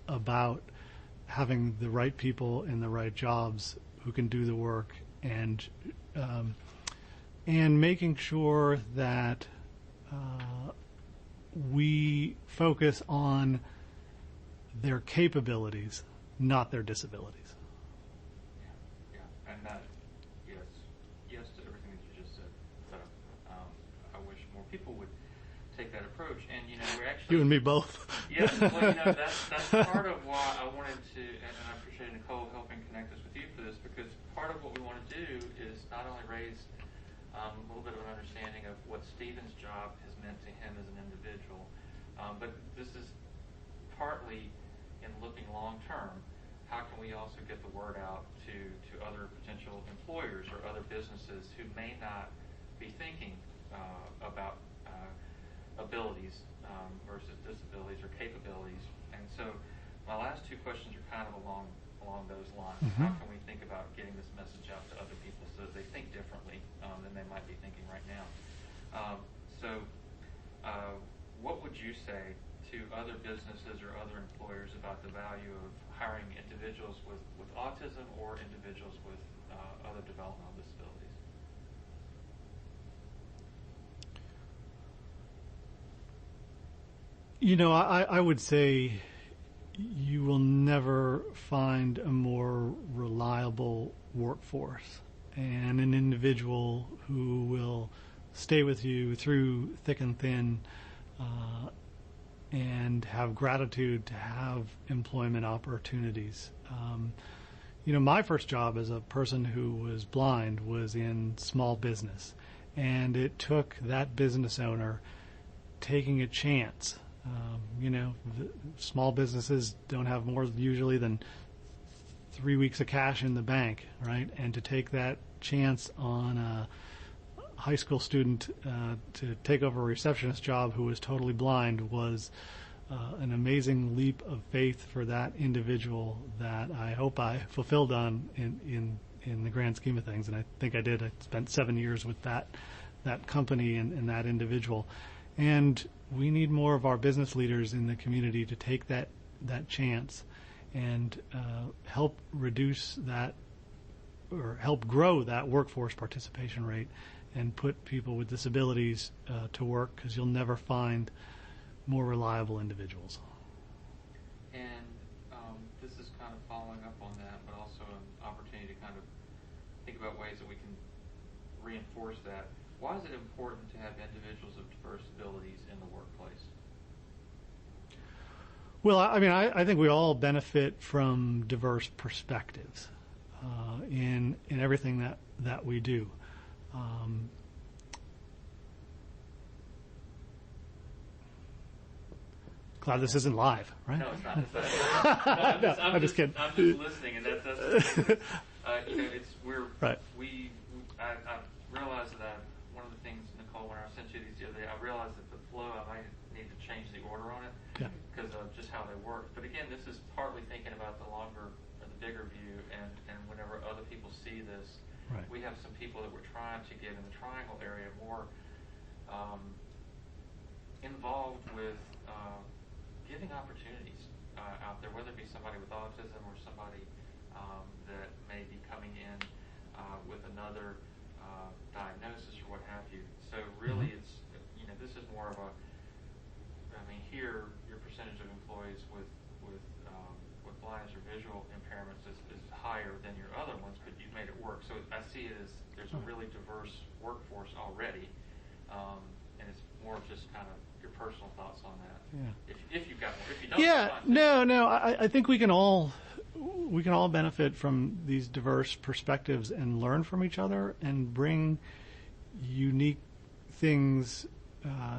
about having the right people in the right jobs who can do the work, and making sure that we focus on their capabilities, not their disabilities. Yeah, and that, yes to everything that you just said. So I wish more people would take that approach. And we're actually, you and me both. Yes, well, that's part of why I wanted to, and I appreciate Nicole helping connect us with you for this, because part of what we want to do is not only raise a little bit of an understanding of what Stephen's job has meant to him as an individual, but this is partly in looking long term. How can we also get the word out to other potential employers or other businesses who may not be thinking about abilities versus disabilities or capabilities? And so my last two questions are kind of along those lines. Mm-hmm. How can we think about getting this message out to other people so that they think differently than they might be thinking right now? What would you say to other businesses or other employers about the value of hiring individuals with autism or individuals with other developmental disabilities? I would say you will never find a more reliable workforce and an individual who will stay with you through thick and thin, and have gratitude to have employment opportunities. My first job as a person who was blind was in small business, and it took that business owner taking a chance. Small businesses don't have more usually than 3 weeks of cash in the bank, right? And to take that chance on a high school student to take over a receptionist job who was totally blind was an amazing leap of faith for that individual that I hope I fulfilled on in the grand scheme of things. And I think I did. I spent 7 years with that company and that individual. And we need more of our business leaders in the community to take that chance and help reduce that, or help grow that workforce participation rate and put people with disabilities to work, because you'll never find more reliable individuals. And this is kind of following up on that, but also an opportunity to kind of think about ways that we can reinforce that. Why is it important to have individuals of diverse abilities in the workplace? Well, I think we all benefit from diverse perspectives in everything that we do. Glad this isn't live, right? No, it's not. I'm just kidding. I'm just listening, and that's right. I realized that one of the things, Nicole, when I sent you these the other day, I realized that the flow, I might need to change the order on it because of just how they work. But again, this is partly thinking about the longer or the bigger view, and whenever other people see this, right. We have some people that we're trying to get in the triangle area more involved with giving opportunities out there, whether it be somebody with autism or somebody that may be coming in with another diagnosis or what have you. So really it's, this is more of a, here your percentage of employees with blindness or visual impairments is higher than your other ones, but you've made it work. So I see it as there's a really diverse workforce already, and it's more of just kind of your personal thoughts on that. Yeah. If you've got more, if you don't. Yeah, no. I think we can all benefit from these diverse perspectives and learn from each other and bring unique things,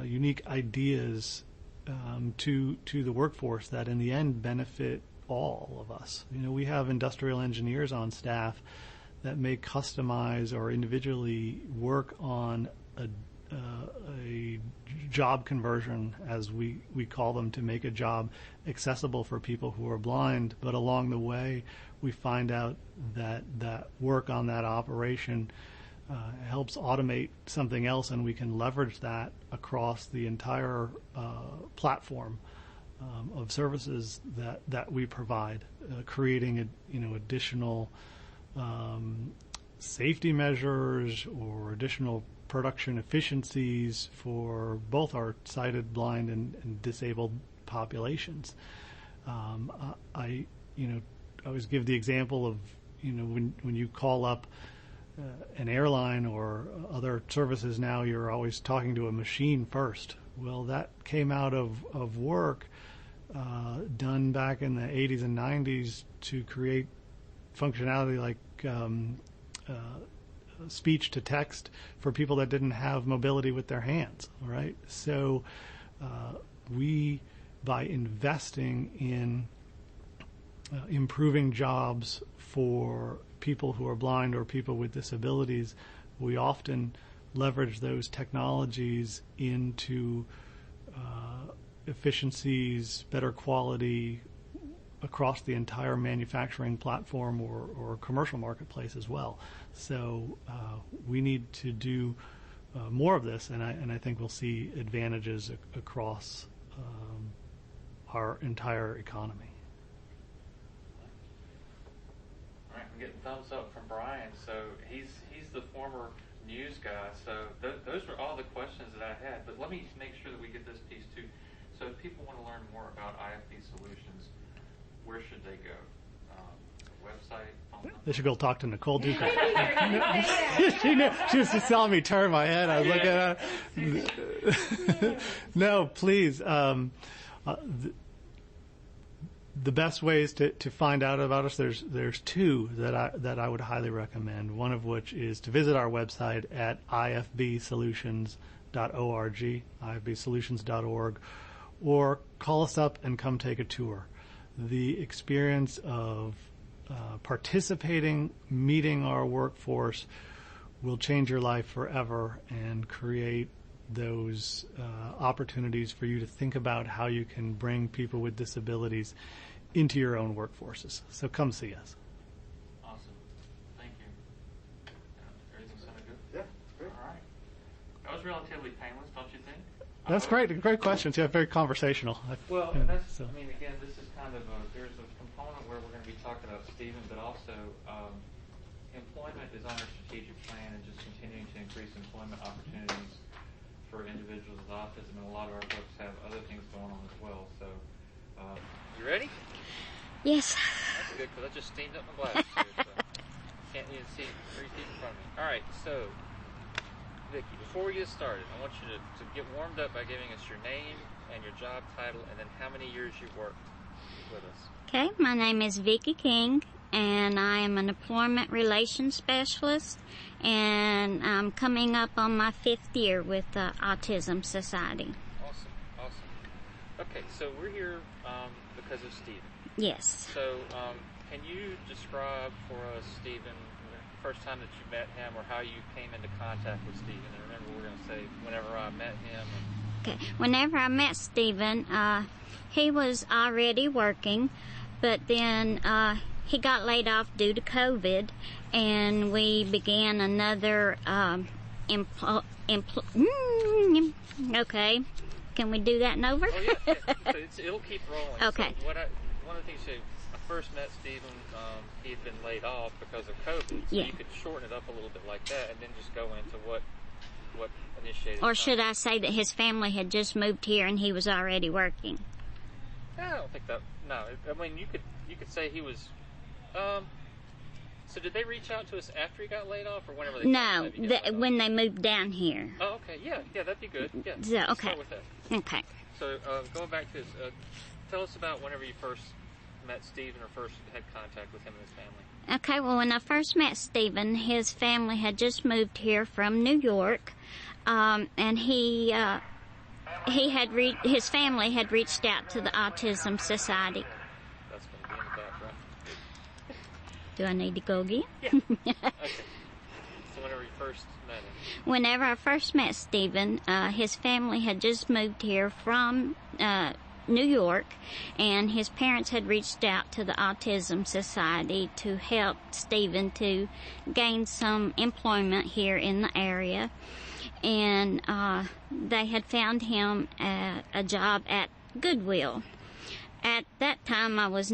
unique ideas to the workforce that in the end benefit all of us. We have industrial engineers on staff that may customize or individually work on a job conversion, as we call them, to make a job accessible for people who are blind. But along the way, we find out that work on that operation helps automate something else, and we can leverage that across the entire platform of services that we provide, creating additional safety measures or additional production efficiencies for both our sighted, blind, and disabled populations. I always give the example of when you call up an airline or other services now, you're always talking to a machine first. Well, that came out of work done back in the 80s and 90s to create functionality like speech to text for people that didn't have mobility with their hands, right? So we, by investing in improving jobs for people who are blind or people with disabilities, we often leverage those technologies into efficiencies, better quality across the entire manufacturing platform or commercial marketplace as well. So we need to do more of this, and I think we'll see advantages across our entire economy. All right, I'm getting thumbs up from Brian. So he's the former news guy. So those were all the questions that I had. But let me make sure that we get this piece too. So if people want to learn more about IFB Solutions, where should they go? Website? Phone number? They should go talk to Nicole Duca. She was just telling me turn my head. I was looking at her. No, please. The best ways to find out about us, there's two that I would highly recommend. One of which is to visit our website at ifbsolutions.org, ifbsolutions.org, or call us up and come take a tour. The experience of participating, meeting our workforce will change your life forever and create those opportunities for you to think about how you can bring people with disabilities into your own workforces. So come see us. Awesome. Thank you. Everything sounded good? Yeah, great. All right. That was relatively painless, don't you think? That's great. Great questions. Yeah, very conversational. Well, Yeah, that's, so. I mean, again, this is kind of there's a component where we're going to be talking about Stephen, but also employment is on our strategic plan and just continuing to increase employment opportunities for individuals with autism, and a lot of our folks have other things going on as well. So, you ready? Yes. That's good, because I just steamed up my glasses here, so can't even see 3 feet in front of me. All right, so, Vicki, before we get started, I want you to get warmed up by giving us your name and your job title, and then how many years you've worked with us. Okay, my name is Vicki King, and I am an employment relations specialist, and I'm coming up on my 5th year with the Autism Society. Awesome. Okay, so we're here because of Stephen. Yes. So, can you describe for us, Stephen, the first time that you met him, or how you came into contact with Stephen? And remember, we're going to say whenever I met him. Okay, whenever I met Stephen, he was already working, but then he got laid off due to COVID, and we began another okay. Can we do that and over? Oh, yeah. So it'll keep rolling. Okay. So one of the things I first met Stephen, he had been laid off because of COVID. So Yeah. you could shorten it up a little bit like that, and then just go into what initiated. Or should I say that his family had just moved here and he was already working? I don't think that. No, I mean you could say he was. So did they reach out to us after he got laid off, or whenever they? No, when they moved down here. Oh, okay. Yeah, that'd be good. Yeah. So, let's okay. Start with that. Okay. So going back to this, tell us about whenever you first met Stephen or first had contact with him and his family. Okay, well, when I first met Stephen, his family had just moved here from New York, and his family had reached out to the Autism Society. That's going to be in the background. Do I need to go again? Yeah. Okay. So whenever you first met him. Whenever I first met Stephen, his family had just moved here from New York, and his parents had reached out to the Autism Society to help Stephen to gain some employment here in the area. And they had found him a job at Goodwill. At that time, I was